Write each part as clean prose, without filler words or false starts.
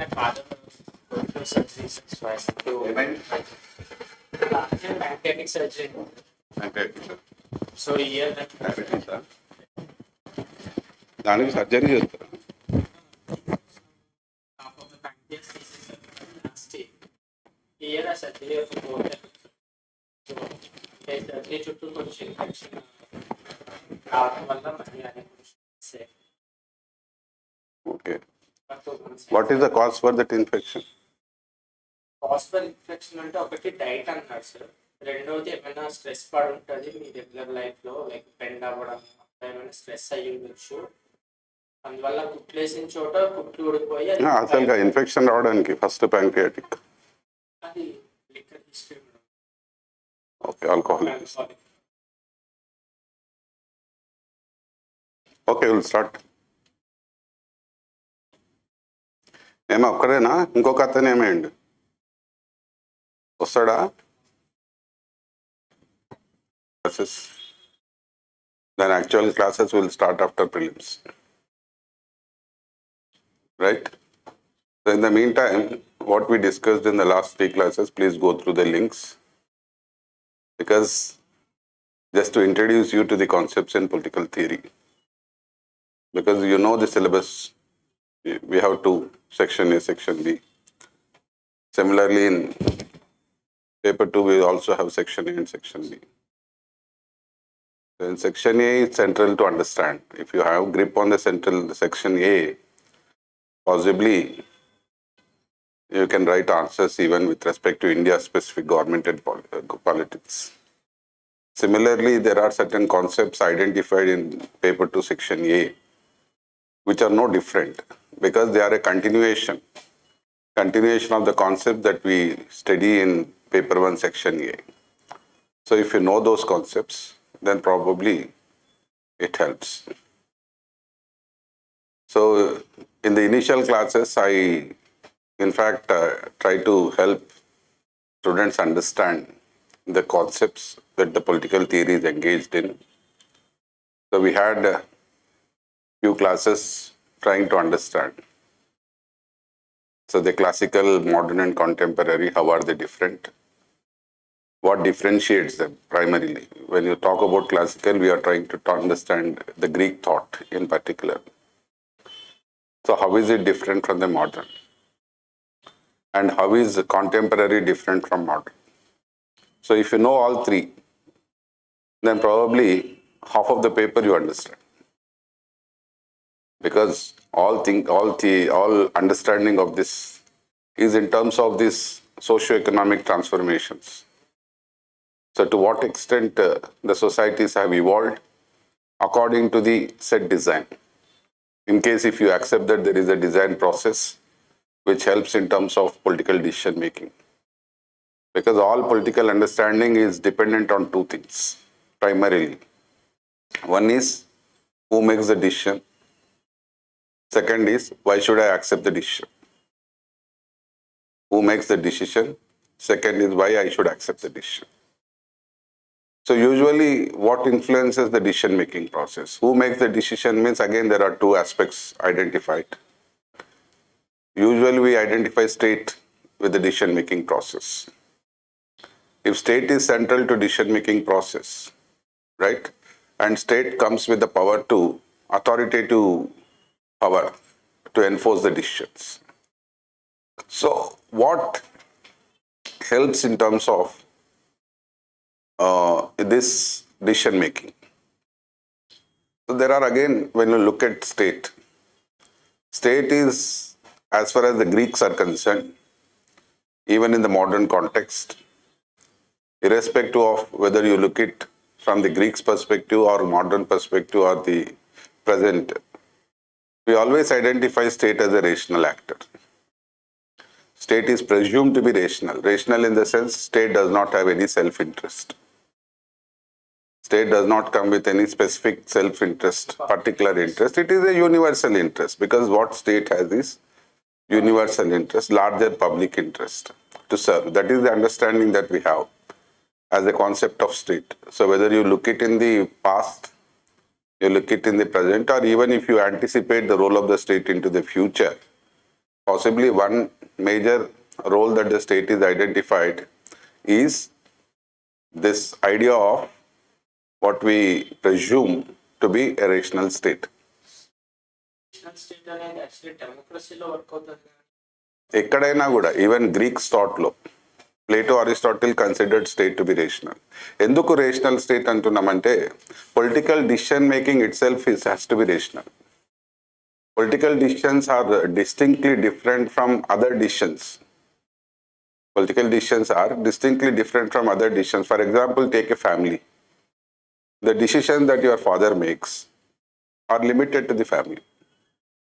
my father going through surgery, so I had to pancreatic surgery. So here that దానికి surgery చేస్తారు. half of the pancreas is last year. Here a surgery of 4 years. So surgery చుట్టూ కొంచెం infection రావడం వల్ల మళ్ళీ అదే కొంచెం okay. What is the cause for that infection? Cause for infection అంటే ఒకటి డైట్ అన్నారు సార్, రెండోది ఏమైనా స్ట్రెస్ పడి ఉంటుంది మీ రెగ్యులర్ లైఫ్లో, లైక్ బెండ్ అవ్వడం, ఏమైనా స్ట్రెస్ అయ్యి ఉండొచ్చు, అందువల్ల కుట్లేసిన చోట కుట్లు ఊడిపోయి అసలుగా ఇన్ఫెక్షన్ రావడానికి ఫస్ట్ ప్యాంక్రియాటిక్ అది liquor history. Okay, alcohol. Okay, will start. ఏమో ఒక్కడేనా? ఇంకొక అతను ఏమేయండి వస్తాడా? Classes. Then actual classes will start after prelims. Right? So in the meantime, what we discussed in the last 3 classes, please go through the links. Because just to introduce you to the concepts in political theory. Because you know the syllabus, we have 2, section A, section B. Similarly, in paper 2, we also have section A and section B. So in section A, it's central to understand. If you have grip on the section A, possibly you can write answers even with respect to India-specific government and politics. Similarly, there are certain concepts identified in paper 2, section A, which are no different because they are a continuation of the concept that we study in paper 1, section A. So if you know those concepts, then probably it helps. So in the initial classes, I in fact try to help students understand the concepts that the political theory is engaged in. So we had a few classes trying to understand. So the classical, modern and contemporary, how are they different? What differentiates them primarily? When you talk about classical, we are trying to understand the Greek thought in particular. So how is it different from the modern? And how is contemporary different from modern? So if you know all 3, then probably half of the paper you understand. Because all understanding of this is in terms of these socio-economic transformations. So to what extent the societies have evolved according to the set design. In case if you accept that there is a design process which helps in terms of political decision making. Because all political understanding is dependent on 2 things primarily. One is who makes the decision. Second is why should I accept the decision. Who makes the decision? Second is why I should accept the decision. So usually what influences the decision making process? Who makes the decision means again there are 2 aspects identified. Usually we identify state with the decision making process. If state is central to decision making process, right? And state comes with the power to authoritative power to enforce the decisions. So what helps in terms of this decision making? So there are again, when you look at state is, as far as the Greeks are concerned, even in the modern context, irrespective of whether you look it from the Greeks perspective or modern perspective or the present, we always identify state as a rational actor. State is presumed to be rational. Rational in the sense state does not have any self-interest. State does not come with any specific self-interest, particular interest. It is a universal interest because what state has is universal interest, larger public interest to serve. That is the understanding that we have as a concept of state. So whether you look it in the past, you look it in the present, or even if you anticipate the role of the state into the future, possibly one major role that the state is identified is this idea of what we presume to be a rational state. National state అనేది actually డెమోక్రసీలో work అవుతుంది. ఎక్కడైనా కూడా even Greeks థాట్లో Plato Aristotle considered state to be rational. ఎందుకు rational state అంటున్నామంటే political decision making itself has to be rational. Political decisions are distinctly different from other decisions. Political decisions are distinctly different from other decisions. For example, take a family. The decisions that your father makes are limited to the family.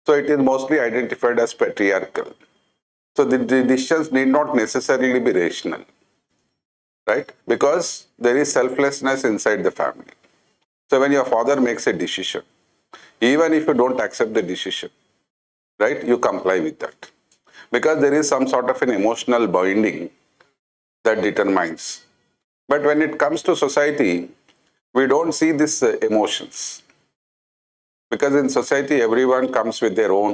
So it is mostly identified as patriarchal. So the decisions need not necessarily be rational, right? Because there is selflessness inside the family. So when your father makes a decision, even if you don't accept the decision, right, you comply with that. Because there is some sort of an emotional binding that determines. But when it comes to society, we don't see these emotions. Because in society, everyone comes with their own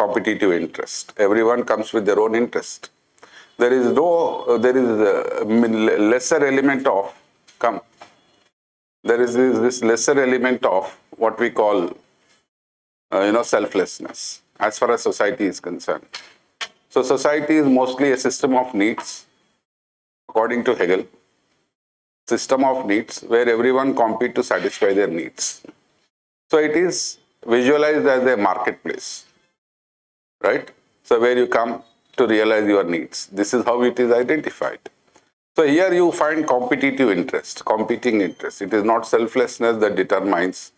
competitive interest. Everyone comes with their own interest. There is a lesser element of, there is this lesser element of what we call, selflessness as far as society is concerned. So society is mostly a system of needs, according to Hegel, system of needs where everyone compete to satisfy their needs. So it is visualized as a marketplace, right? So where you come to realize your needs. This is how it is identified. So here you find competitive interest, competing interest. It is not selflessness that determines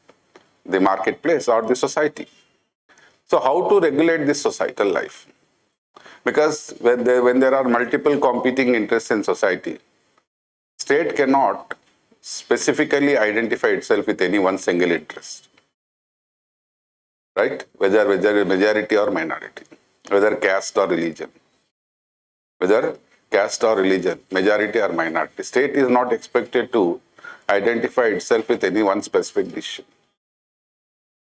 the marketplace or the society. So how to regulate this societal life? Because when there are multiple competing interests in society, state cannot specifically identify itself with any one single interest, right? Whether majority or minority, whether caste or religion, majority or minority. State is not expected to identify itself with any one specific decision.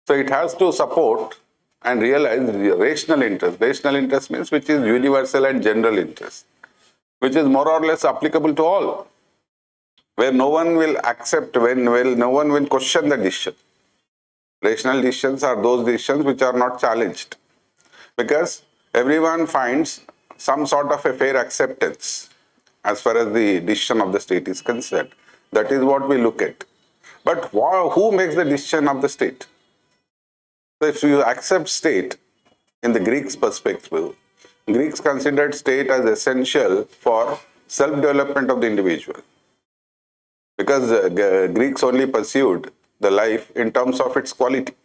So it has to support and realize the rational interest. Rational interest means which is universal and general interest, which is more or less applicable to all, where no one will accept, no one will question the decision. Rational decisions are those decisions which are not challenged, because everyone finds some sort of a fair acceptance as far as the decision of the state is concerned. That is what we look at. But who makes the decision of the state? So if you accept state in the Greeks' perspective, Greeks considered state as essential for self-development of the individual. Because Greeks only pursued the life in terms of its quality.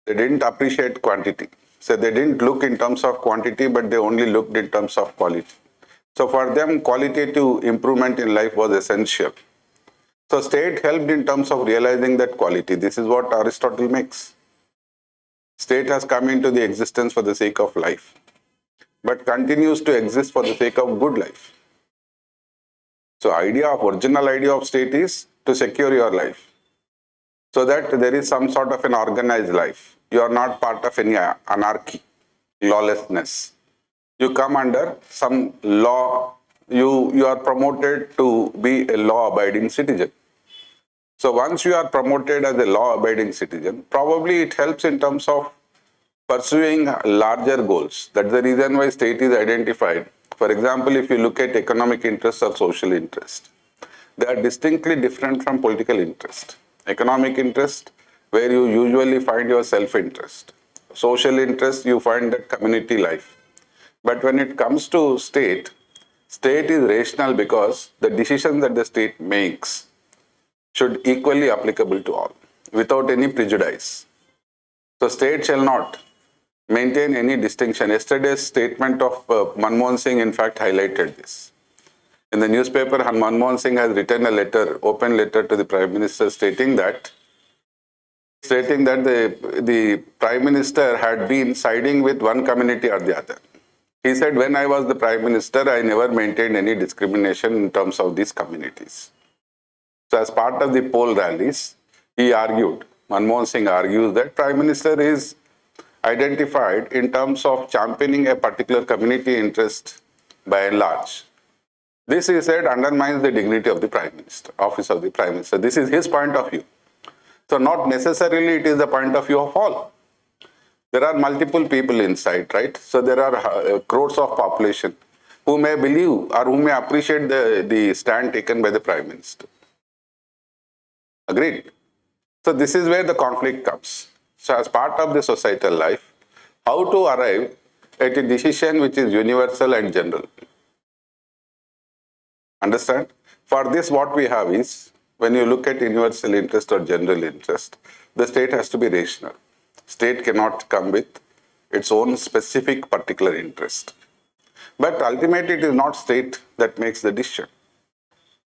They didn't appreciate quantity. So they didn't look in terms of quantity, but they only looked in terms of quality. So for them, qualitative improvement in life was essential. So state helped in terms of realizing that quality. This is what Aristotle makes. State has come into the existence for the sake of life, but continues to exist for the sake of good life. So original idea of state is to secure your life, so that there is some sort of an organized life. You are not part of any anarchy, lawlessness. You come under some law. You are promoted to be a law-abiding citizen. So once you are promoted as a law-abiding citizen, probably it helps in terms of pursuing larger goals. That's the reason why state is identified. For example, if you look at economic interest or social interest, they are distinctly different from political interest. Economic interest, where you usually find your self-interest. Social interest, you find that community life. But when it comes to state is rational because the decisions that the state makes should equally applicable to all, without any prejudice. So state shall not maintain any distinction. Yesterday's statement of Manmohan Singh in fact highlighted this. In the newspaper, Manmohan Singh has written a letter, open letter to the Prime Minister stating that the Prime Minister had been siding with one community or the other. He said, when I was the Prime Minister, I never maintained any discrimination in terms of these communities. So as part of the poll rallies, he argued, Manmohan Singh argues that Prime Minister is identified in terms of championing a particular community interest by and large. This, he said, undermines the dignity of the Prime Minister, office of the Prime Minister. This is his point of view. So not necessarily it is the point of view of all. There are multiple people inside, right? So there are crores of population who may believe or who may appreciate the stand taken by the Prime Minister. Agreed? So this is where the conflict comes. So as part of the societal life, how to arrive at a decision which is universal and general. Understand? For this, what we have is, when you look at universal interest or general interest, the state has to be rational. State cannot come with its own specific particular interest. But ultimately, it is not state that makes the decision.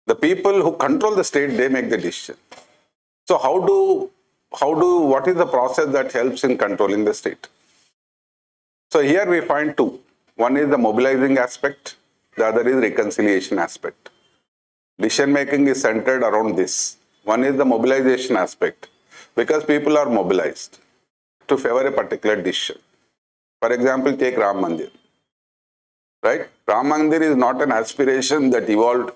The people who control the state, they make the decision. So what is the process that helps in controlling the state? So here we find two. One is the mobilizing aspect, the other is reconciliation aspect. Decision making is centered around this. One is the mobilization aspect, because people are mobilized to favor a particular decision. For example, take Ram Mandir. Right? Ram Mandir is not an aspiration that evolved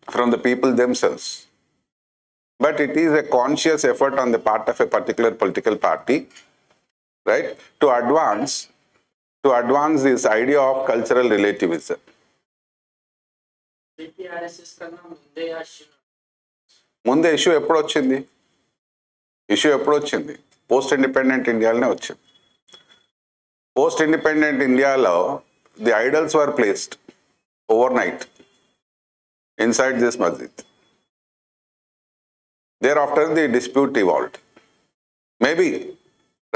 from the people themselves, but it is a conscious effort on the part of a particular political party, right, to advance this idea of cultural relativism. ముందే issue ఎప్పుడు వచ్చింది post independent ఇండియాలోనే వచ్చింది. Post independent ఇండియాలో the idols were placed over night inside this Masjid. Thereafter, the dispute evolved. Maybe,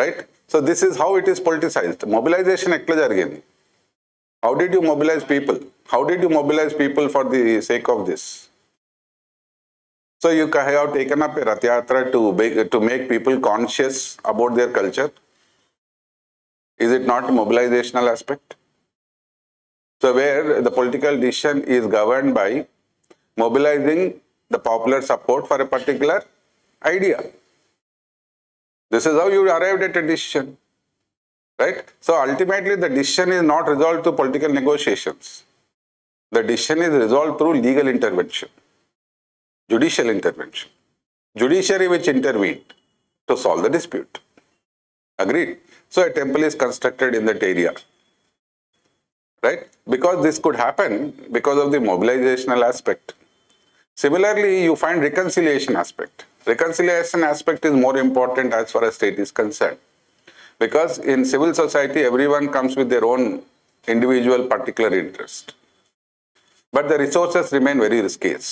right? So this is how it is politicized. Mobilization ekla jarigindi. How did you mobilize people? How did you mobilize people for the sake of this? So you have taken up a Rath Yatra to make people conscious about their culture. Is it not a mobilizational aspect? So where the political decision is governed by mobilizing the popular support for a particular idea. This is how you arrived at a decision, right? So ultimately the decision is not resolved through political negotiations. The decision is resolved through legal intervention, judicial intervention. Judiciary which intervened to solve the dispute. Agreed? So a temple is constructed in that area, right? Because this could happen because of the mobilizational aspect. Similarly, you find reconciliation aspect. Reconciliation aspect is more important as far as state is concerned. Because in civil society, everyone comes with their own individual particular interest. But the resources remain very scarce.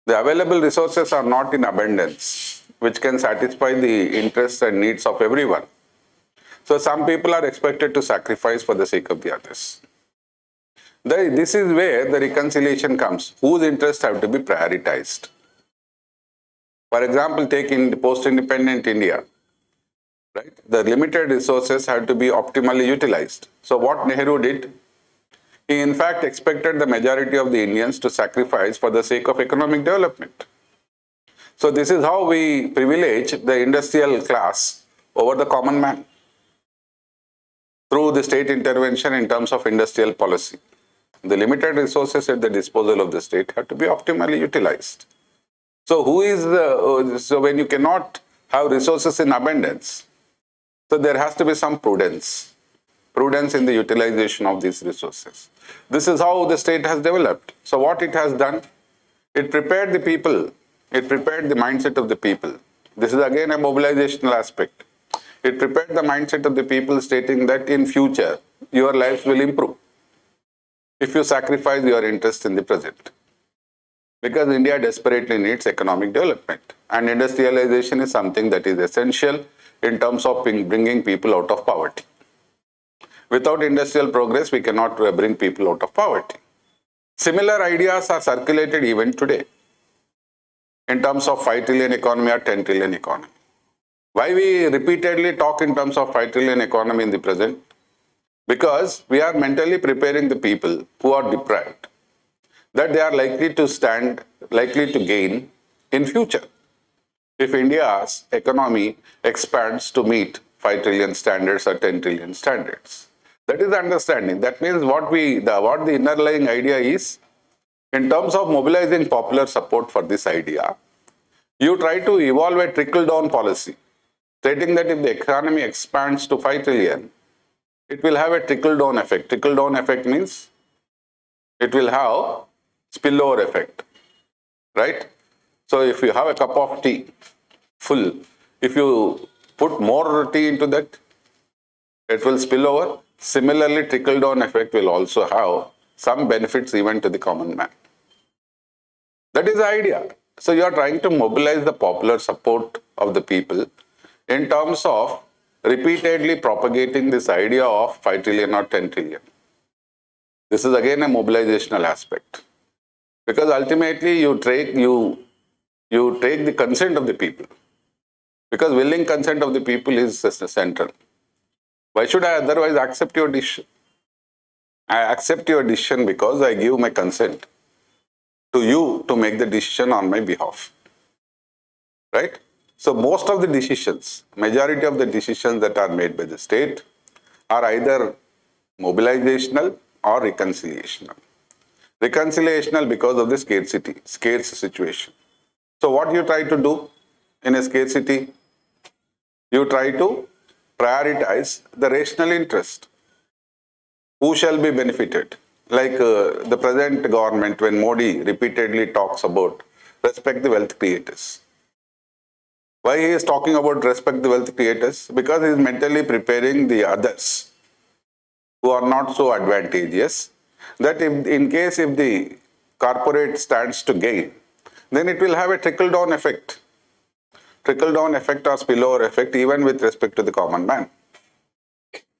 The available resources are not in abundance, which can satisfy the interests and needs of everyone. So some people are expected to sacrifice for the sake of the others. This is where the reconciliation comes. Whose interests have to be prioritized? For example, take in post-independent India, right? The limited resources have to be optimally utilized. So what Nehru did, he in fact expected the majority of the Indians to sacrifice for the sake of economic development. So this is how we privilege the industrial class over the common man through the state intervention in terms of industrial policy. The limited resources at the disposal of the state have to be optimally utilized. So so when you cannot have resources in abundance, so there has to be some prudence in the utilization of these resources. This is how the state has developed. So what it has done, it prepared the people, it prepared the mindset of the people. This is again a mobilizational aspect. It prepared the mindset of the people, stating that in future, your lives will improve if you sacrifice your interest in the present. Because India desperately needs economic development, and industrialization is something that is essential in terms of bringing people out of poverty. Without industrial progress, we cannot bring people out of poverty. Similar ideas are circulated even today in terms of 5 trillion economy or 10 trillion economy. Why we repeatedly talk in terms of 5 trillion economy in the present? Because we are mentally preparing the people who are deprived, that they are likely to gain in future. If India's economy expands to meet 5 trillion standards or 10 trillion standards. That is the understanding. That means what the underlying idea is, in terms of mobilizing popular support for this idea, you try to evolve a trickle-down policy, stating that if the economy expands to 5 trillion, it will have a trickle-down effect. Trickle-down effect means it will have spillover effect, right? So if you have a cup of tea full, if you put more tea into that, it will spill over. Similarly, trickle-down effect will also have some benefits even to the common man. That is the idea. So you are trying to mobilize the popular support of the people in terms of repeatedly propagating this idea of 5 trillion or 10 trillion. This is again a mobilizational aspect. Because ultimately you take the consent of the people. Because willing consent of the people is central. Why should I otherwise accept your decision? I accept your decision because I give my consent to you to make the decision on my behalf. Right? So most of the decisions, majority of the decisions that are made by the state are either mobilizational or reconciliational. Reconciliational because of the scarce situation. So what you try to do in a scarcity? You try to prioritize the rational interest. Who shall be benefited? Like the present government, when Modi repeatedly talks about respect the wealth creators. Why he is talking about respect the wealth creators? Because he is mentally preparing the others who are not so advantageous, that in case if the corporate stands to gain, then it will have a trickle-down effect. Trickle-down effect or spillover effect even with respect to the common man.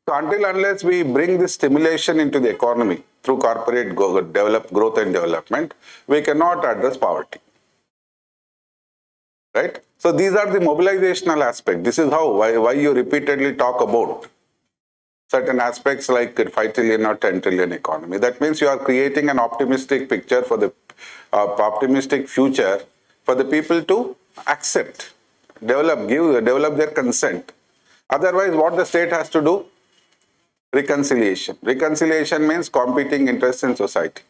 So until unless we bring this stimulation into the economy through corporate growth and development, we cannot address poverty. Right? So these are the mobilizational aspects. This is how, why you repeatedly talk about certain aspects like 5 trillion or 10 trillion economy. That means you are creating an optimistic picture for the optimistic future for the people to accept, develop their consent. Otherwise, what the state has to do? Reconciliation. Reconciliation means competing interests in society.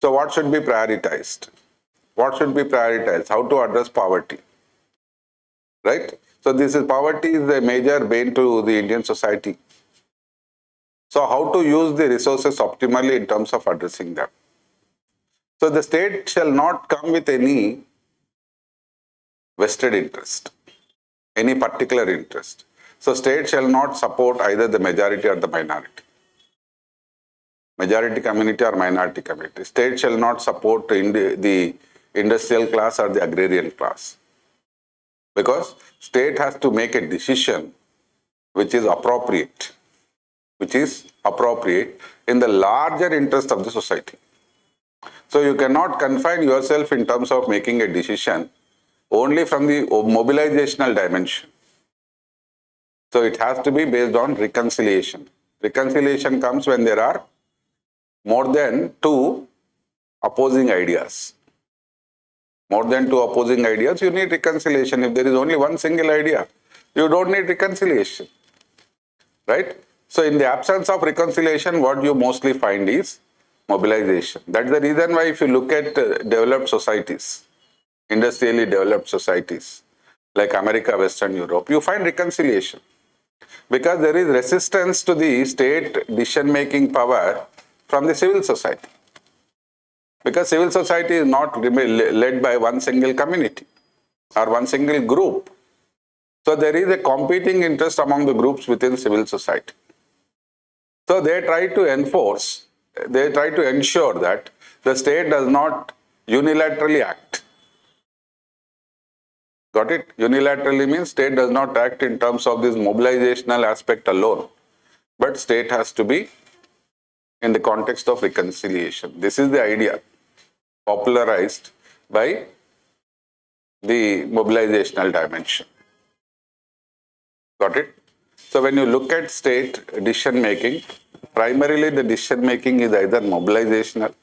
So what should be prioritized? What should be prioritized? How to address poverty? Right? So poverty is a major bane to the Indian society. So how to use the resources optimally in terms of addressing them? So the state shall not come with any vested interest, any particular interest. So state shall not support either the majority or the minority. Majority community or minority community. State shall not support the industrial class or the agrarian class. Because state has to make a decision which is appropriate in the larger interest of the society. So you cannot confine yourself in terms of making a decision only from the mobilizational dimension. So it has to be based on reconciliation. Reconciliation comes when there are more than two opposing ideas. More than two opposing ideas, you need reconciliation. If there is only one single idea, you don't need reconciliation. Right? So in the absence of reconciliation, what you mostly find is mobilization. That's the reason why if you look at developed societies, industrially developed societies, like America, Western Europe, you find reconciliation. Because there is resistance to the state decision-making power from the civil society. Because civil society is not led by one single community or one single group. So there is a competing interest among the groups within civil society. So they try to ensure that the state does not unilaterally act. Got it? Unilaterally means state does not act in terms of this mobilizational aspect alone. But state has to be in the context of reconciliation. This is the idea popularized by the mobilizational dimension. Got it? So when you look at state decision making, primarily the decision making is either mobilizational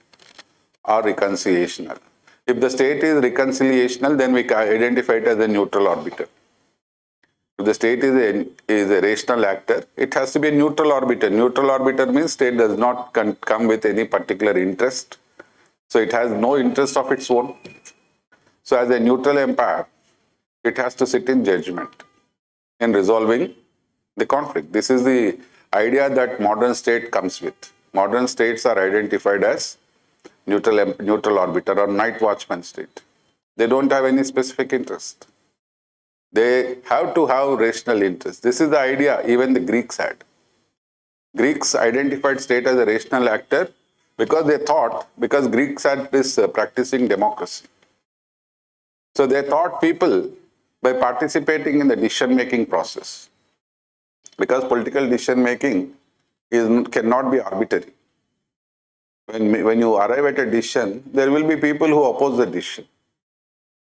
or reconciliational. If the state is reconciliational, then we can identify it as a neutral arbiter. If If the state is a rational actor, it has to be a neutral arbiter. Neutral arbiter means state does not come with any particular interest. So it has no interest of its own. So as a neutral empire, it has to sit in judgment in resolving the conflict. This is the idea that modern state comes with. Modern states are identified as neutral arbiter or night watchman state. They don't have any specific interest. They have to have rational interest. This is the idea even the Greeks had. Greeks identified state as a rational actor because Greeks had this practicing democracy. So they taught people by participating in the decision-making process. Because political decision-making cannot be arbitrary. When you arrive at a decision, there will be people who oppose the decision.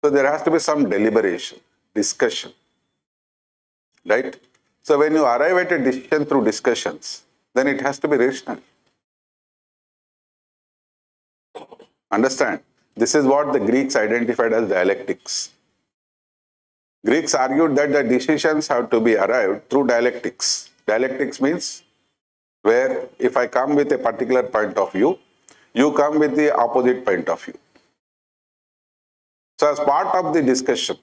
So there has to be some deliberation, discussion, right? So when you arrive at a decision through discussions, then it has to be rational. Understand? This is what the Greeks identified as dialectics. Greeks argued that the decisions have to be arrived through dialectics. Dialectics means where if I come with a particular point of view, you come with the opposite point of view. So as part of the discussion,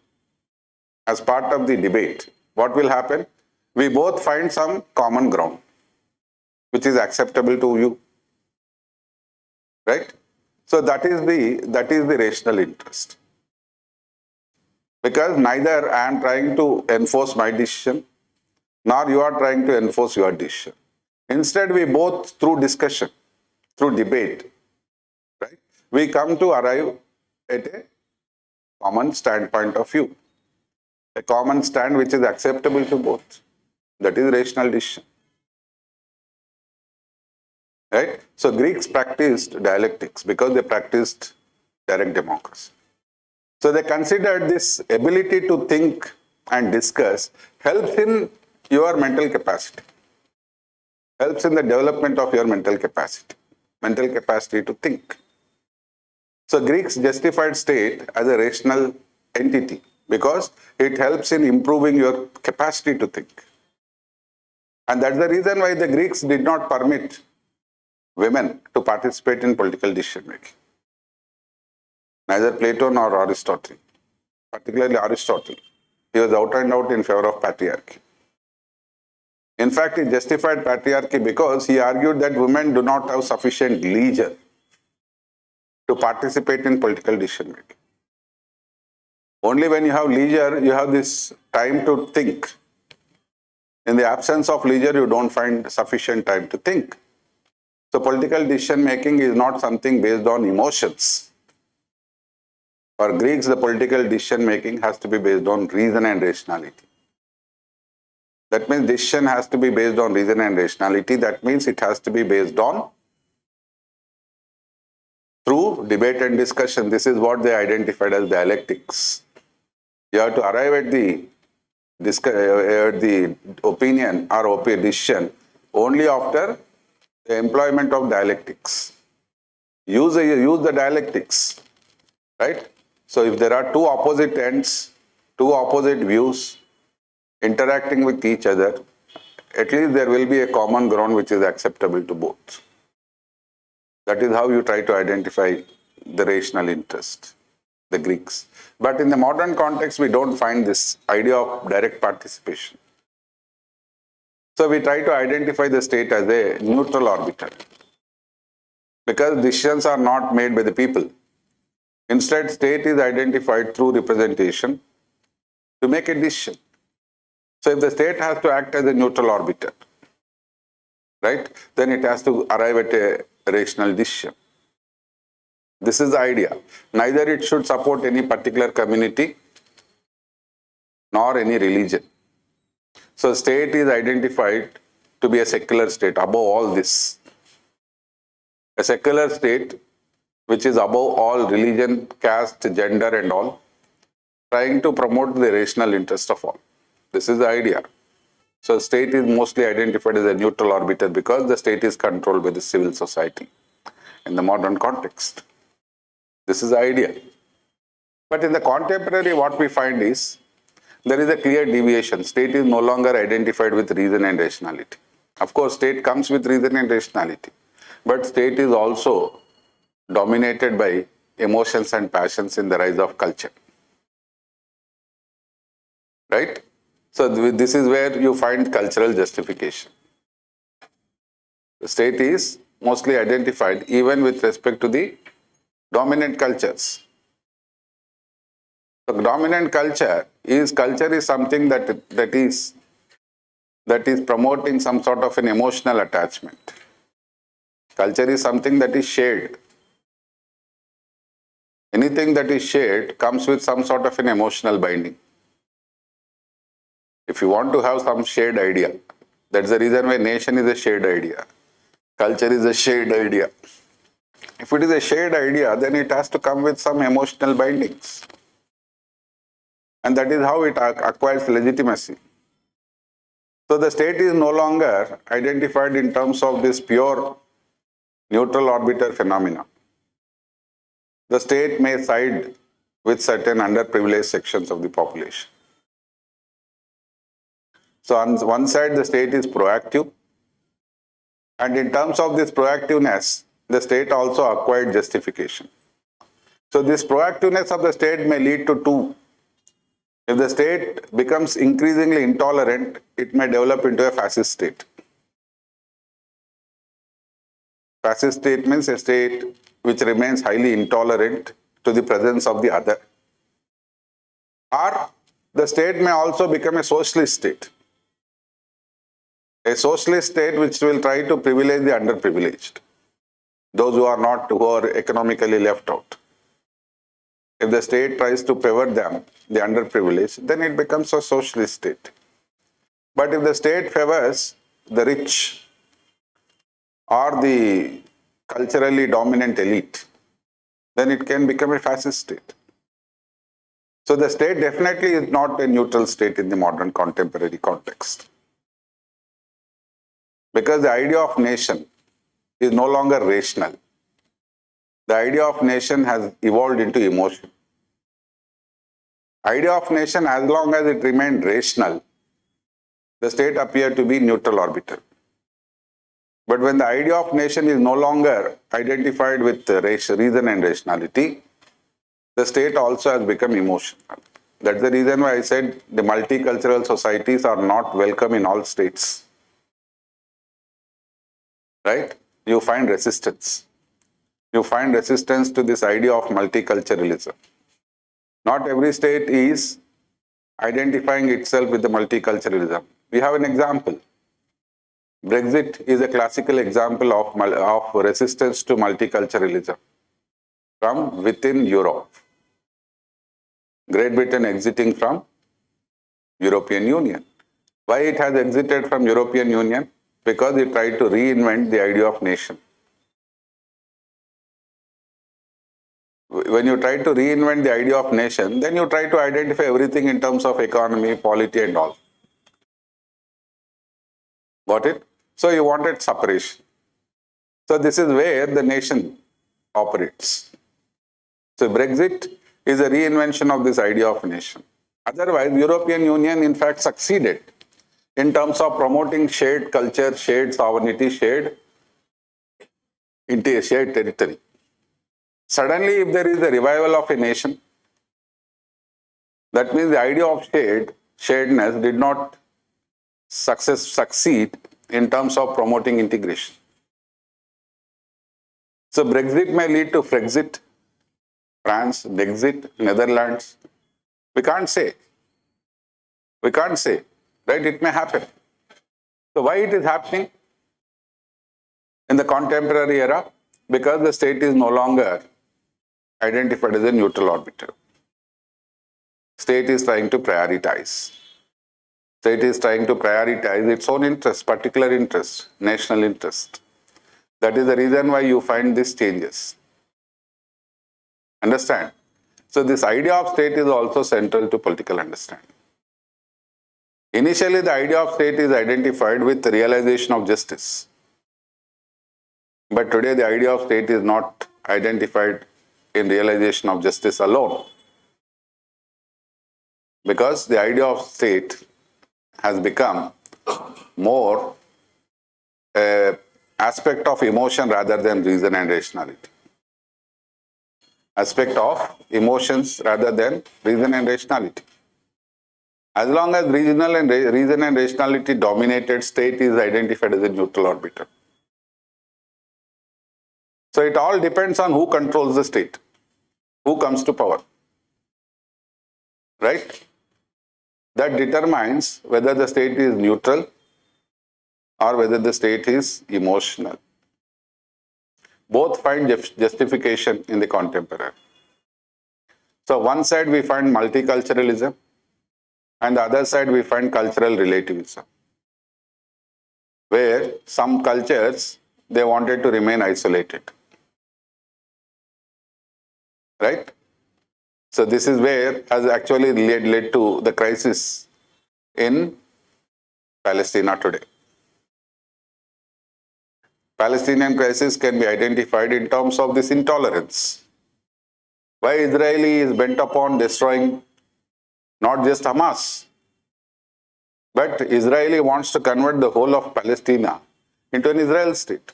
as part of the debate, what will happen? We both find some common ground, which is acceptable to you, right? So that is the rational interest. Because neither I am trying to enforce my decision, nor you are trying to enforce your decision. Instead, we both, through discussion, through debate, right, we come to arrive at a common standpoint of view. A common stand which is acceptable to both. That is rational decision. Right? So Greeks practiced dialectics because they practiced direct democracy. So they considered this ability to think and discuss helps in your mental capacity, helps in the development of your mental capacity to think. So Greeks justified state as a rational entity because it helps in improving your capacity to think. And that's the reason why the Greeks did not permit women to participate in political decision making. Neither Plato nor Aristotle, particularly Aristotle, he was out and out in favor of patriarchy. In fact, he justified patriarchy because he argued that women do not have sufficient leisure to participate in political decision making. Only when you have leisure, you have this time to think. In the absence of leisure, you don't find sufficient time to think. So political decision making is not something based on emotions. For Greeks, the political decision making has to be based on reason and rationality. That means decision has to be based on reason and rationality. That means it has to be based on through debate and discussion. This is what they identified as dialectics. You have to arrive at the opinion or decision only after the employment of dialectics. Use the dialectics, right? So if there are two opposite ends, two opposite views interacting with each other, at least there will be a common ground which is acceptable to both. That is how you try to identify the rational interest, the Greeks. But in the modern context, we don't find this idea of direct participation. So we try to identify the state as a neutral arbiter. Because decisions are not made by the people. Instead, state is identified through representation to make a decision. So if the state has to act as a neutral arbiter, right, then it has to arrive at a rational decision. This is the idea. Neither it should support any particular community nor any religion. So state is identified to be a secular state above all this. A secular state which is above all religion, caste, gender and all, trying to promote the rational interest of all. This is the idea. So state is mostly identified as a neutral arbiter because the state is controlled by the civil society in the modern context. This is the idea. But in the contemporary, what we find is there is a clear deviation. State is no longer identified with reason and rationality. Of course, state comes with reason and rationality, but state is also dominated by emotions and passions in the rise of culture. Right? So this is where you find cultural justification. The state is mostly identified even with respect to the dominant cultures. So dominant culture is something that is promoting some sort of an emotional attachment. Culture is something that is shared. Anything that is shared comes with some sort of an emotional binding. If you want to have some shared idea, that's the reason why nation is a shared idea. Culture is a shared idea. If it is a shared idea, then it has to come with some emotional bindings. And that is how it acquires legitimacy. So the state is no longer identified in terms of this pure neutral orbiter phenomena. The state may side with certain underprivileged sections of the population. So on one side, the state is proactive. And in terms of this proactiveness, the state also acquired justification. So this proactiveness of the state may lead to two. If the state becomes increasingly intolerant, it may develop into a fascist state. Fascist state means a state which remains highly intolerant to the presence of the other. Or the state may also become a socialist state. A socialist state which will try to privilege the underprivileged, those who are economically left out. If the state tries to favor them, the underprivileged, then it becomes a socialist state. But if the state favors the rich or the culturally dominant elite, then it can become a fascist state. So the state definitely is not a neutral state in the modern contemporary context. Because the idea of nation is no longer rational. The idea of nation has evolved into emotion. Idea of nation, as long as it remained rational, the state appeared to be neutral arbiter. But when the idea of nation is no longer identified with reason and rationality, the state also has become emotional. That's the reason why I said the multicultural societies are not welcome in all states. Right? You find resistance. You find resistance to this idea of multiculturalism. Not every state is identifying itself with the multiculturalism. We have an example. Brexit is a classical example of resistance to multiculturalism from within Europe. Great Britain exiting from European Union. Why it has exited from European Union? Because it tried to reinvent the idea of nation. When you try to reinvent the idea of nation, then you try to identify everything in terms of economy, polity and all. Got it? So you wanted separation. So this is where the nation operates. So Brexit is a reinvention of this idea of nation. Otherwise, European Union in fact succeeded in terms of promoting shared culture, shared sovereignty, shared territory. Suddenly, if there is a revival of a nation, that means the idea of sharedness did not succeed in terms of promoting integration. So Brexit may lead to Frexit, France, Brexit, Netherlands. We can't say. Right? It may happen. So why it is happening in the contemporary era? Because the state is no longer identified as a neutral arbiter. State is trying to prioritize. State is trying to prioritize its own interests, particular interests, national interest. That is the reason why you find these changes. Understand? So this idea of state is also central to political understanding. Initially, the idea of state is identified with the realization of justice. But today, the idea of state is not identified in realization of justice alone. because the idea of state has become more aspect of emotion rather than reason and rationality. Aspect of emotions rather than reason and rationality. As long as reason and rationality dominated, state is identified as a neutral orbital. So it all depends on who controls the state, who comes to power, right? That determines whether the state is neutral or whether the state is emotional. Both find justification in the contemporary. So one side we find multiculturalism, and the other side we find cultural relativism, where some cultures, they wanted to remain isolated. Right? So this is where has actually led to the crisis in Palestine today. Palestinian crisis can be identified in terms of this intolerance. Why Israel is bent upon destroying not just Hamas, but Israel wants to convert the whole of Palestine into an Israel state,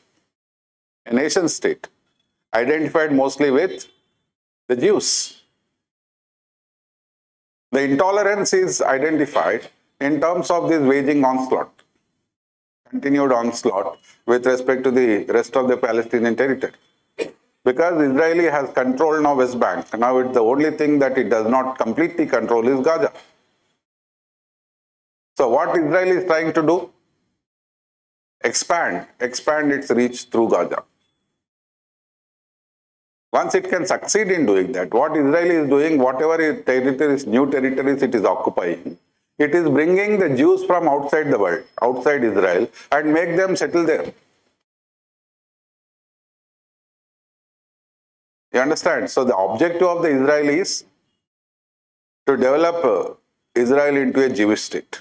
a nation state, identified mostly with the Jews. The intolerance is identified in terms of this waging onslaught, continued onslaught with respect to the rest of the Palestinian territory. Because Israel has controlled now West Bank, now it's the only thing that it does not completely control is Gaza. So what Israel is trying to do? Expand its reach through Gaza. Once it can succeed in doing that, what Israel is doing, whatever territories, new territories it is occupying, it is bringing the Jews from outside the world, outside Israel, and make them settle there. You understand? So the objective of the Israel is to develop Israel into a Jewish state.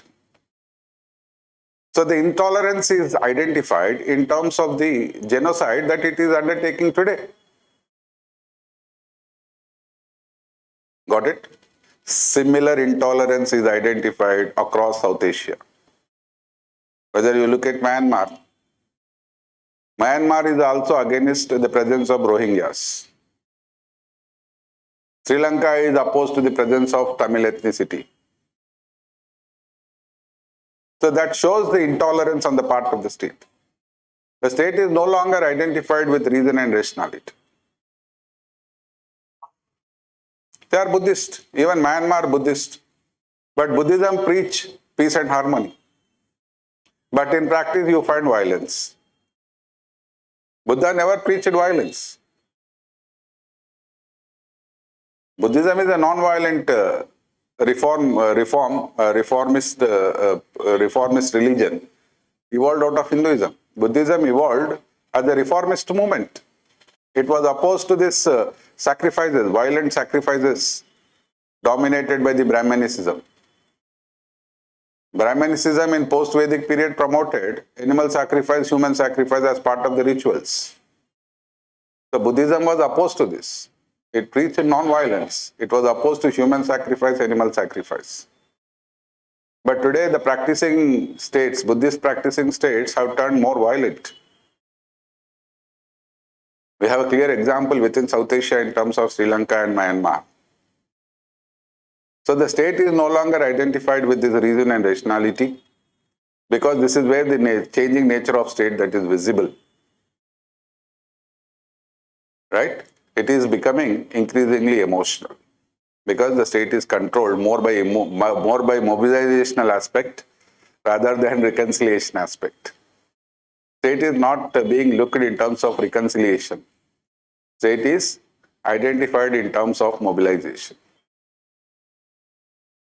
So the intolerance is identified in terms of the genocide that it is undertaking today. Got it? Similar intolerance is identified across South Asia. Whether you look at Myanmar, Myanmar is also against the presence of Rohingyas. Sri Lanka is opposed to the presence of Tamil ethnicity. So that shows the intolerance on the part of the state. The state is no longer identified with reason and rationality. They are Buddhist, even Myanmar Buddhist. But Buddhism preach peace and harmony. But in practice you find violence. Buddha never preached violence. Buddhism is a non-violent reformist religion evolved out of Hinduism. Buddhism evolved as a reformist movement. It was opposed to this sacrifices, violent sacrifices dominated by the Brahmanicism. Brahmanicism in post-Vedic period promoted animal sacrifice, human sacrifice as part of the rituals. So Buddhism was opposed to this. It preached non-violence. It was opposed to human sacrifice, animal sacrifice. But today the practicing states, Buddhist practicing states have turned more violent. We have a clear example within South Asia in terms of Sri Lanka and Myanmar. So the state is no longer identified with this reason and rationality because this is where the changing nature of state that is visible. Right? It is becoming increasingly emotional because the state is controlled more by mobilizational aspect rather than reconciliation aspect. State is not being looked in terms of reconciliation. State is identified in terms of mobilization.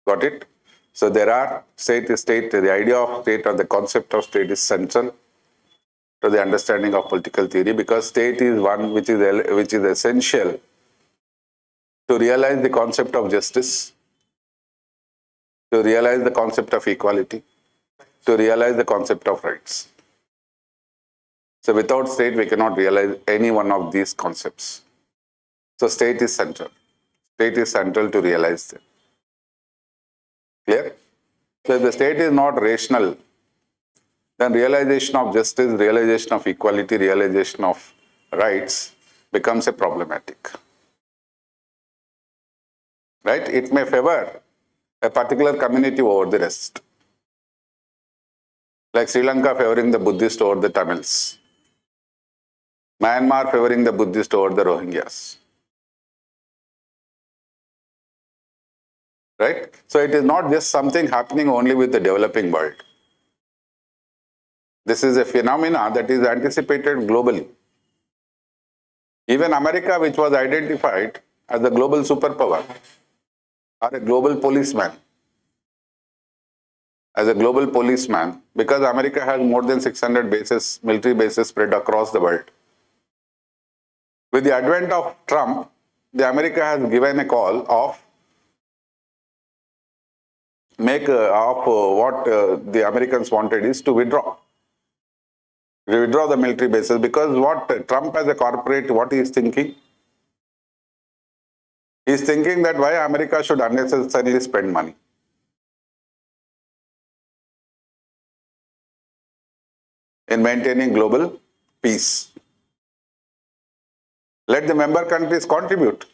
Got it? So there are the idea of state or the concept of state is central to the understanding of political theory because state is one which is essential to realize the concept of justice, to realize the concept of equality, to realize the concept of rights. So without state, we cannot realize any one of these concepts. So state is central. State is central to realize them. Clear? So if the state is not rational, then realization of justice, realization of equality, realization of rights becomes a problematic. Right? It may favor a particular community over the rest. Like Sri Lanka favoring the Buddhist over the Tamils. Myanmar favoring the Buddhist over the Rohingyas. Right? So it is not just something happening only with the developing world. This is a phenomena that is anticipated globally. Even America, which was identified as a global superpower, or a global policeman, because America has more than 600 bases, military bases spread across the world. With the advent of Trump, the America has given a call of what the Americans wanted is to withdraw the military bases, because what Trump as a corporate, what he is thinking? He is thinking that why America should unnecessarily spend money. In maintaining global peace. Let the member countries contribute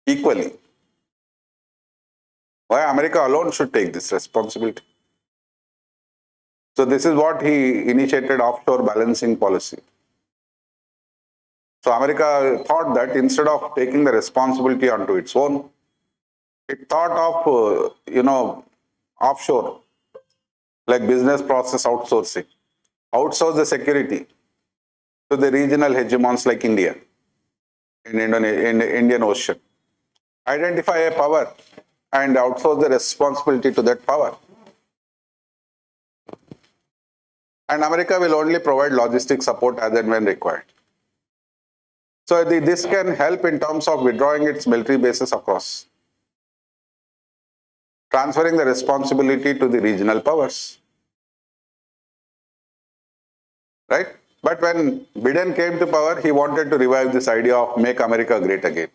equally. Why America alone should take this responsibility? So this is what he initiated, offshore balancing policy. So America thought that instead of taking the responsibility onto its own, it thought of, offshore, like business process outsourcing. Outsource the security to the regional hegemons like India, in Indian Ocean. Identify a power and outsource the responsibility to that power. And America will only provide logistic support as and when required. So this can help in terms of withdrawing its military bases across, transferring the responsibility to the regional powers. Right? But when Biden came to power, he wanted to revive this idea of make America great again.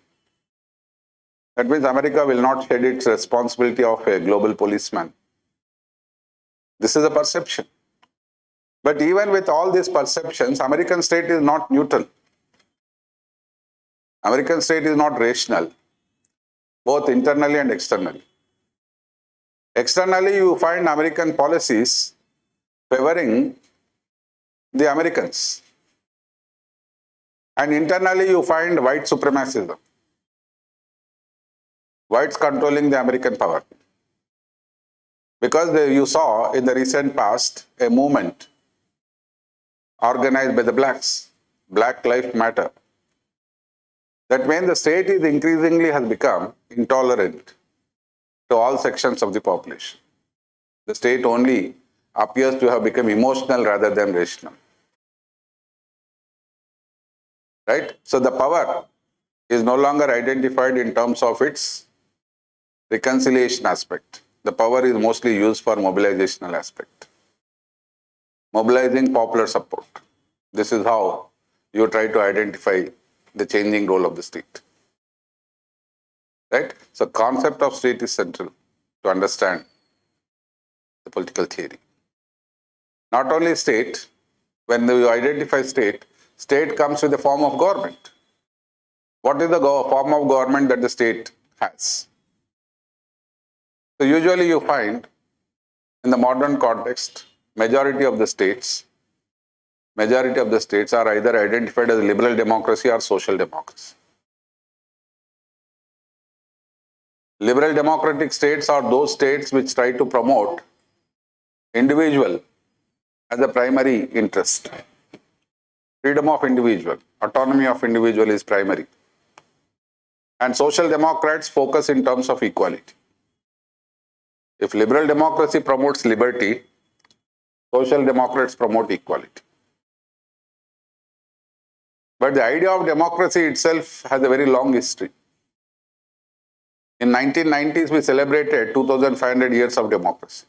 That means America will not shed its responsibility of a global policeman. This is a perception. But even with all these perceptions, American state is not neutral. American state is not rational, both internally and externally. Externally, you find American policies favoring the Americans. And internally, you find white supremacism. Whites controlling the American power. Because you saw in the recent past a movement organized by the blacks, Black Lives Matter. That means the state is increasingly has become intolerant to all sections of the population. The state only appears to have become emotional rather than rational. Right? So the power is no longer identified in terms of its reconciliation aspect. The power is mostly used for mobilizational aspect. Mobilizing popular support. This is how you try to identify the changing role of the state. Right? So concept of state is central to understand the political theory. Not only state, when you identify state, state comes with a form of government. What is the form of government that the state has? So usually you find in the modern context, majority of the states are either identified as liberal democracy or social democracy. Liberal democratic states are those states which try to promote individual as a primary interest. Freedom of individual, autonomy of individual is primary. And social democrats focus in terms of equality. If liberal democracy promotes liberty, social democrats promote equality. But the idea of democracy itself has a very long history. In 1990s, we celebrated 2,500 years of democracy.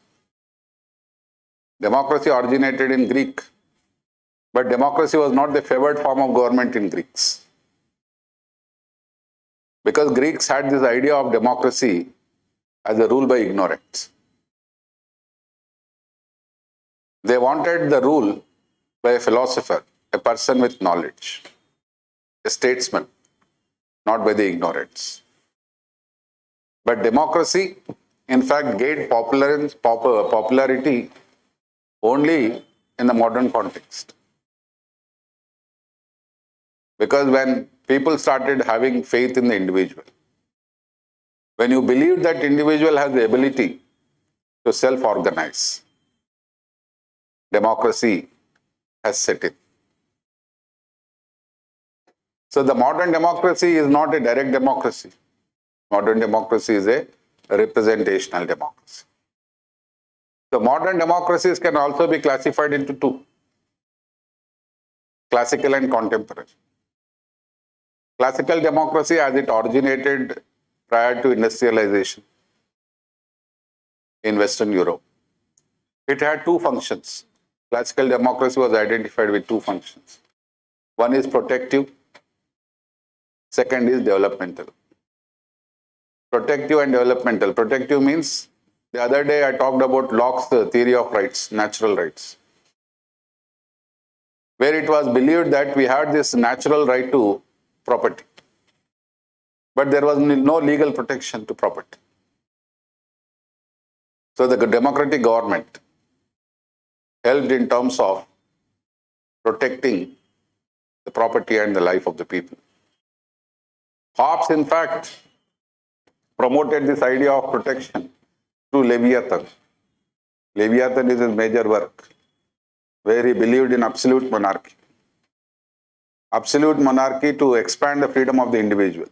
Democracy originated in Greek, but democracy was not the favored form of government in Greeks. Because Greeks had this idea of democracy as a rule by ignorance. They wanted the rule by a philosopher, a person with knowledge, a statesman, not by the ignorance. But democracy, in fact, gained popularity only in the modern context. Because when people started having faith in the individual, when you believe that individual has the ability to self-organize, democracy has set in. So the modern democracy is not a direct democracy. Modern democracy is a representational democracy. So modern democracies can also be classified into two: classical and contemporary. Classical democracy, as it originated prior to industrialization in Western Europe, it had two functions. Classical democracy was identified with two functions. One is protective, second is developmental. Protective and developmental. Protective means, the other day I talked about Locke's theory of rights, natural rights, where it was believed that we had this natural right to property, but there was no legal protection to property. So the democratic government helped in terms of protecting the property and the life of the people. Hobbes, in fact, promoted this idea of protection through Leviathan. Leviathan is his major work, where he believed in absolute monarchy. Absolute monarchy to expand the freedom of the individual.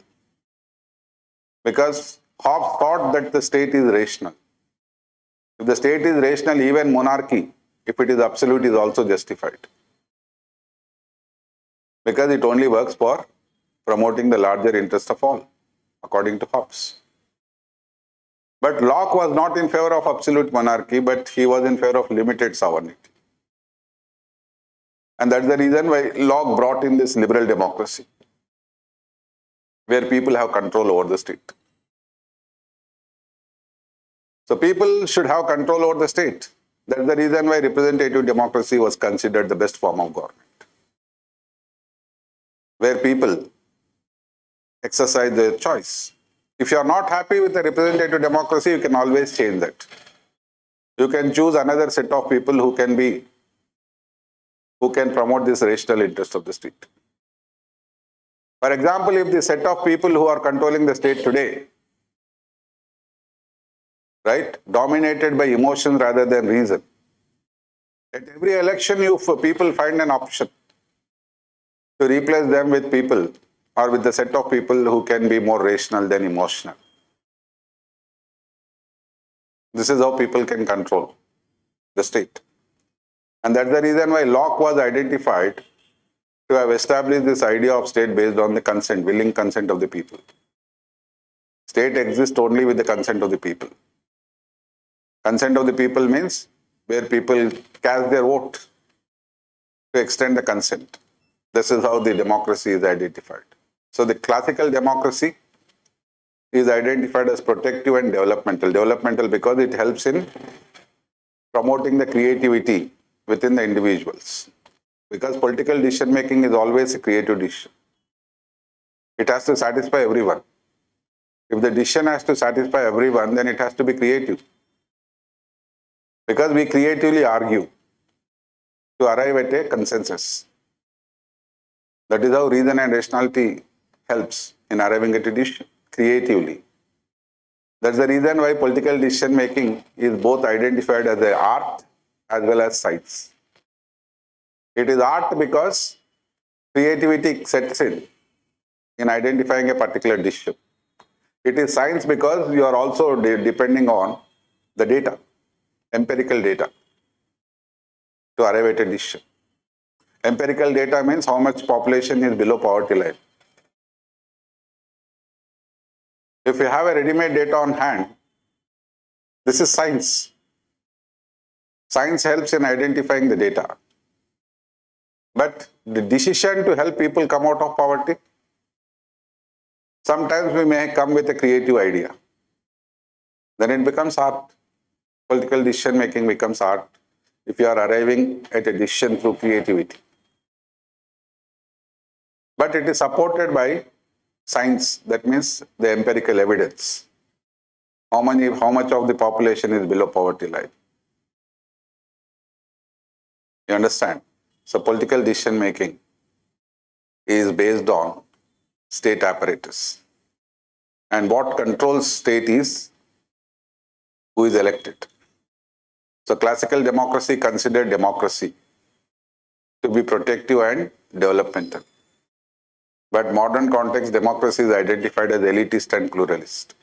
Because Hobbes thought that the state is rational. If the state is rational, even monarchy, if it is absolute, is also justified. Because it only works for promoting the larger interest of all, according to Hobbes. But Locke was not in favor of absolute monarchy, but he was in favor of limited sovereignty. And that's the reason why Locke brought in this liberal democracy, where people have control over the state. So people should have control over the state. That's the reason why representative democracy was considered the best form of government, where people exercise their choice. If you are not happy with the representative democracy, you can always change that. You can choose another set of people who can promote this rational interest of the state. For example, if the set of people who are controlling the state today, right, dominated by emotion rather than reason, at every election people find an option to replace them with people or with the set of people who can be more rational than emotional. This is how people can control the state. And that's the reason why Locke was identified to have established this idea of state based on the consent, willing consent of the people. State exists only with the consent of the people. Consent of the people means where people cast their vote to extend the consent. This is how the democracy is identified. So the classical democracy is identified as protective and developmental. Developmental because it helps in promoting the creativity within the individuals. Because political decision making is always a creative decision. It has to satisfy everyone. If the decision has to satisfy everyone, then it has to be creative. Because we creatively argue to arrive at a consensus. That is how reason and rationality helps in arriving at a decision, creatively. That's the reason why political decision making is both identified as an art as well as science. It is art because creativity sets in identifying a particular decision. It is science because you are also depending on the data, empirical data, to arrive at a decision. Empirical data means how much population is below poverty line. If you have a ready-made data on hand, this is science. Science helps in identifying the data. But the decision to help people come out of poverty, sometimes we may come with a creative idea. then it becomes art. Political decision making becomes art if you are arriving at a decision through creativity. But it is supported by science, that means the empirical evidence. How much of the population is below poverty line? You understand? So political decision making is based on state apparatus. And what controls state is who is elected. So classical democracy considered democracy to be protective and developmental. But modern context democracy is identified as elitist and pluralist.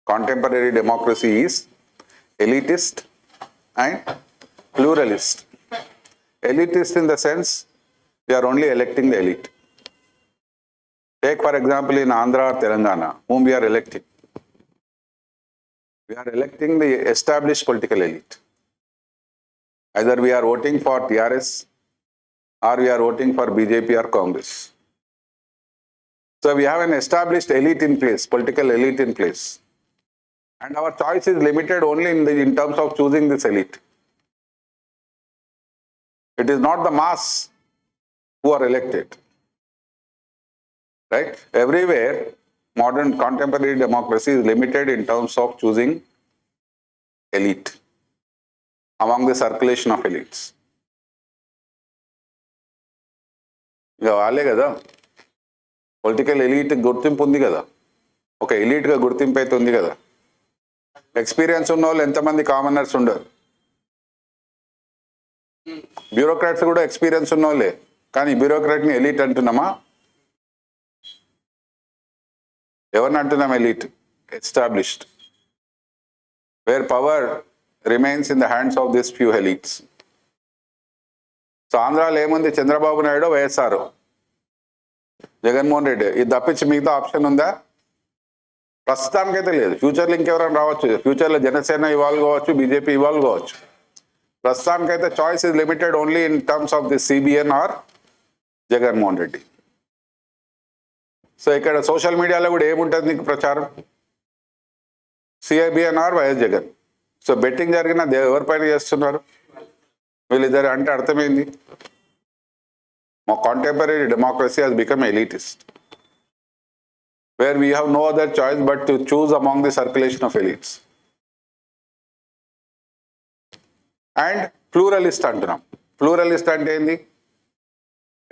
Contemporary democracy is elitist and pluralist. Elitist in the sense we are only electing the elite. Take for example in Andhra or Telangana, whom we are electing. We are electing the established political elite. Either we are voting for TRS or we are voting for BJP or Congress. So we have an established elite in place, political elite in place. And our choice is limited only in terms of choosing this elite. It is not the mass who are elected. Right? Everywhere, modern contemporary democracy is limited in terms of choosing elite among the circulation of elites. ఇక వాళ్ళే కదా political elite గుర్తింపు ఉంది కదా, ఒక ఎలీట్గా గుర్తింపు అయితే ఉంది కదా. ఎక్స్పీరియన్స్ ఉన్న వాళ్ళు ఎంతమంది కామనర్స్ ఉండరు. బ్యూరోక్రాట్స్ కూడా ఎక్స్పీరియన్స్ ఉన్న వాళ్ళే, కానీ బ్యూరోక్రాట్ని ఎలీట్ అంటున్నామా? ఎవరిని అంటున్నాం elite? Established, where power remains in the hands of this few elites. So ఆంధ్రాలో ఏముంది? చంద్రబాబు నాయుడు, వైఎస్ఆర్, జగన్మోహన్ రెడ్డి, ఇది తప్పించి మిగతా ఆప్షన్ ఉందా? ప్రస్తుతానికైతే లేదు. ఫ్యూచర్లో ఇంకెవరైనా రావచ్చు, ఫ్యూచర్లో జనసేన ఇవాల్వ్ కావచ్చు, బీజేపీ ఇవాల్వ్ కావచ్చు. ప్రస్తుతానికైతే choice is limited only in terms of the CBN or Jaganmohan Reddy. So ఇక్కడ సోషల్ మీడియాలో కూడా ఏముంటుంది నీకు ప్రచారం? CBN or YS Jagan. So betting జరిగిన ఎవరిపైన చేస్తున్నారు వీళ్ళిద్దరు అంటే అర్థమైంది. మా contemporary democracy has become elitist, where we have no other choice but to choose among the circulation of elites. And pluralist అంటున్నాం. ప్లూరలిస్ట్ అంటే ఏంది?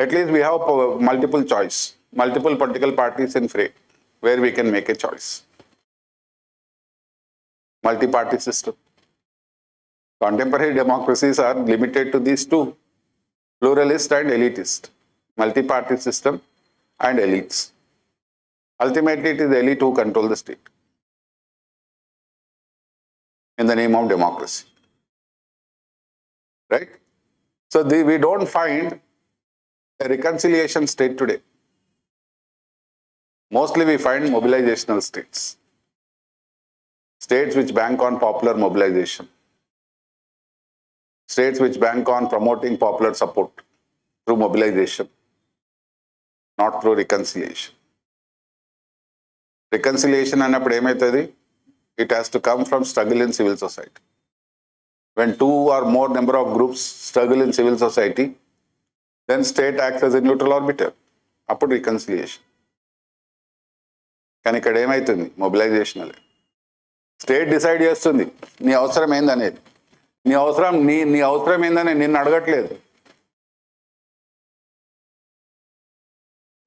At least we have multiple choice, multiple political parties in fray where we can make a choice. Multi-party system. Contemporary democracies are limited to these two, pluralist and elitist. Multi-party system and elites. Ultimately, it is the elite who control the state in the name of democracy. Right? So we don't find a reconciliation state today. Mostly we find mobilizational states. States which bank on popular mobilization. States which bank on promoting popular support through mobilization, not through reconciliation. Reconciliation అన్నప్పుడు ఏమవుతుంది? It has to come from struggle in civil society. When two or more number of groups struggle in civil society, then state acts as a neutral arbiter. అప్పుడు reconciliation. కానీ ఇక్కడ ఏమవుతుంది? Mobilisation అనేది. State decide చేస్తుంది నీ అవసరం ఏందనేది. నీ అవసరం ఏందని నిన్ను అడగట్లేదు.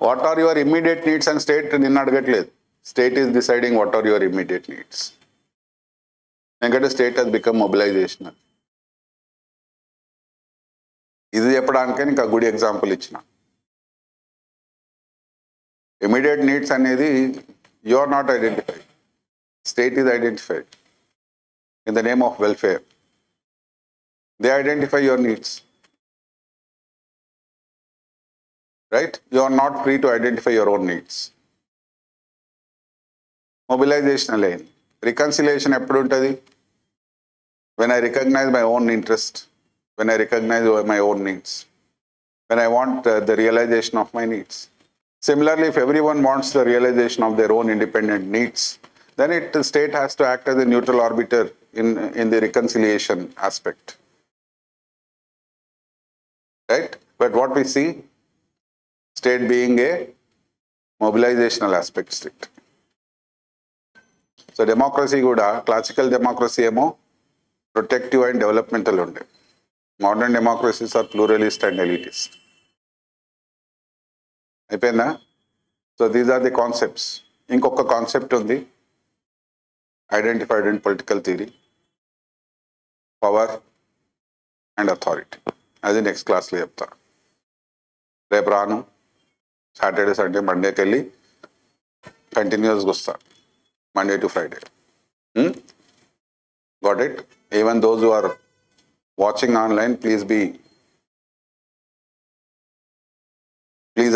What are your immediate needs అని స్టేట్ నిన్ను అడగట్లేదు. State is deciding what are your immediate needs. ఎందుకంటే స్టేట్ హెస్ బికమ్ మొబిలైజేషనల్. ఇది చెప్పడానికే ఇంకా గుడి ఎగ్జాంపుల్ ఇచ్చిన. ఇమ్మీడియట్ నీడ్స్ అనేది you are not identified. State is identified in the name of welfare. They identify your needs. Right? You are not free to identify your own needs. Mobilization alone. Reconciliation eppudu untadi? When I recognize my own interest, when I recognize my own needs, when I want the realization of my needs. Similarly, if everyone wants the realization of their own independent needs, then state has to act as a neutral arbiter in the reconciliation aspect. Right? But what we see, state being a mobilizational aspect state. So democracy kuda, classical democracy emo protective and developmental unde. Modern democracies are pluralist and elitist. అయిపోయిందా? So these are the concepts. ఇంకొక concept ఉంది, identified in political theory, power and authority. అది next క్లాస్లో చెప్తా. రేపు రాను, Saturday Sunday మండేకి వెళ్ళి కంటిన్యూస్గా వస్తా, Monday to Friday. Got it? Even those who are watching online, please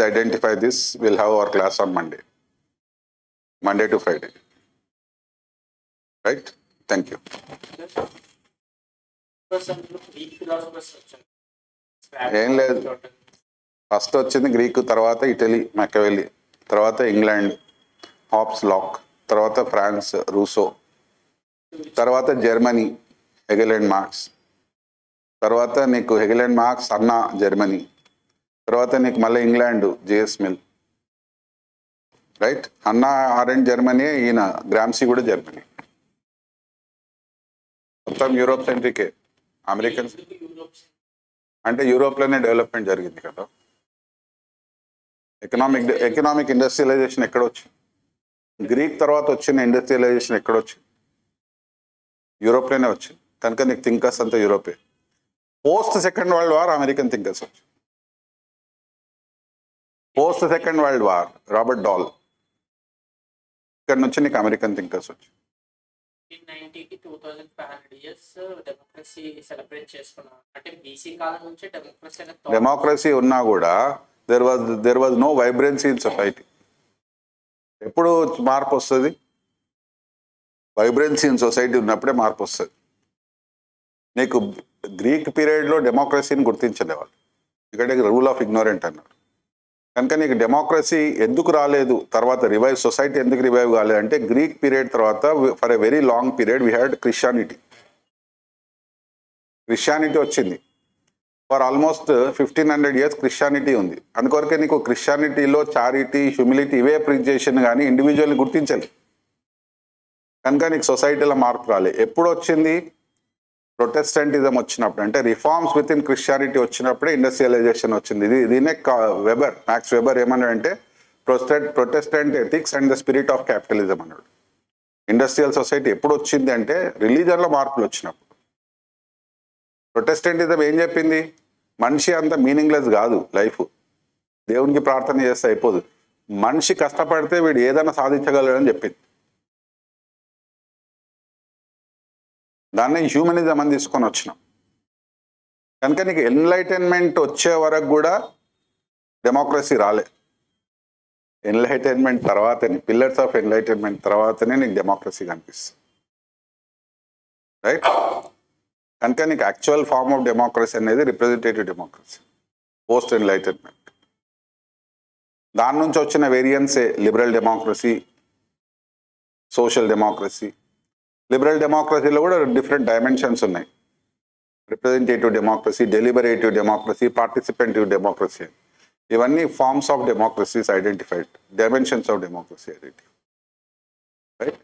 identify this. We'll have our class on Monday to Friday. Right? Thank you. ఏం లేదు, ఫస్ట్ వచ్చింది గ్రీక్, తర్వాత ఇటలీ మెకవెలి, తర్వాత ఇంగ్లాండ్ హాబ్స్ లాక్, తర్వాత France Russo, తర్వాత Germany Hegel and marks, తర్వాత నీకు Hegel and marks అన్నా జర్మనీ, తర్వాత నీకు మళ్ళీ ఇంగ్లాండ్ జేఎస్ మిల్. రైట్? అన్నా ఆరెంజ్ జర్మనీ, ఈయన గ్రామ్సీ కూడా జర్మనీ. మొత్తం యూరోప్ సెంట్రికే. అమెరికన్స్ అంటే యూరోప్లోనే డెవలప్మెంట్ జరిగింది కదా. Economic industrialisation ఎక్కడొచ్చింది? గ్రీక్ తర్వాత వచ్చిన ఇండస్ట్రియలైజేషన్ ఎక్కడొచ్చింది? యూరోప్లోనే వచ్చింది. కనుక నీకు థింకర్స్ అంతా యూరోపే. Post second world war American thinkers వచ్చి, post second world war Robert Dahl, ఇక్కడ నుంచి నీకు అమెరికన్ థింకర్స్ వచ్చి. 1990కి 2500 ఇయర్స్ డెమోక్రసీ సెలబ్రేట్ చేసుకున్నాం. అంటే బీసీ కాలం నుంచి డెమోక్రసీ ఉన్నా కూడా there was no vibrancy in society. ఎప్పుడు మార్పు వస్తుంది? వైబ్రెన్సీ ఇన్ సొసైటీ ఉన్నప్పుడే మార్పు వస్తుంది. నీకు గ్రీక్ పీరియడ్లో డెమోక్రసీని గుర్తించలేవాళ్ళు, ఎందుకంటే రూల్ ఆఫ్ ఇగ్నోరెంట్ అన్నారు. కనుక నీకు డెమోక్రసీ ఎందుకు రాలేదు, తర్వాత రివైవ్ సొసైటీ ఎందుకు రివైవ్ కాలేదు అంటే గ్రీక్ పీరియడ్ తర్వాత for a very long period we had Christianity వచ్చింది. ఫర్ ఆల్మోస్ట్ 1500 ఇయర్స్ క్రిస్టియానిటీ ఉంది. అందుకొరకే నీకు క్రిస్టియానిటీలో చారిటీ, హ్యూమిలిటీ ఇవే అప్రిసియేషన్ కానీ ఇండివిజువల్ని గుర్తించాలి. కనుక నీకు సొసైటీలో మార్పు రాలేదు. ఎప్పుడు వచ్చింది? ప్రొటెస్టెంటిజం వచ్చినప్పుడు, అంటే రిఫార్మ్స్ విత్ ఇన్ క్రిస్టియానిటీ వచ్చినప్పుడే ఇండస్ట్రియలైజేషన్ వచ్చింది. దీన్నే మ్యాక్స్ వెబర్ ఏమన్నాడంటే Protestant ethics and the spirit of capitalism అన్నాడు. ఇండస్ట్రియల్ సొసైటీ ఎప్పుడు వచ్చింది అంటే రిలీజన్లో మార్పులు వచ్చినప్పుడు. ప్రొటెస్టెంటిజం ఏం చెప్పింది? మనిషి అంత మీనింగ్లెస్ కాదు లైఫ్, దేవునికి ప్రార్థన చేస్తే అయిపోదు, మనిషి కష్టపడితే వీడు ఏదైనా సాధించగలడని చెప్పింది. దాన్ని హ్యూమనిజం అని తీసుకొని వచ్చినాం. కనుక నీకు ఎన్లైటన్మెంట్ వచ్చే వరకు కూడా డెమోక్రసీ రాలే. ఎన్లైటన్మెంట్ తర్వాతనే, పిల్లర్స్ ఆఫ్ ఎన్లైటన్మెంట్ తర్వాతనే నీకు డెమోక్రసీ కనిపిస్తుంది. రైట్? కనుక నీకు యాక్చువల్ ఫార్మ్ ఆఫ్ డెమోక్రసీ అనేది రిప్రజెంటేటివ్ డెమోక్రసీ, పోస్ట్ ఎన్లైటన్మెంట్. దాని నుంచి వచ్చిన వేరియన్సే liberal democracy, social democracy. Liberal డెమోక్రసీలో కూడా డిఫరెంట్ డైమెన్షన్స్ ఉన్నాయి. Representative democracy, deliberative democracy, participative democracy. ఇవన్నీ forms of democracies identified, dimensions of democracy identified. Right?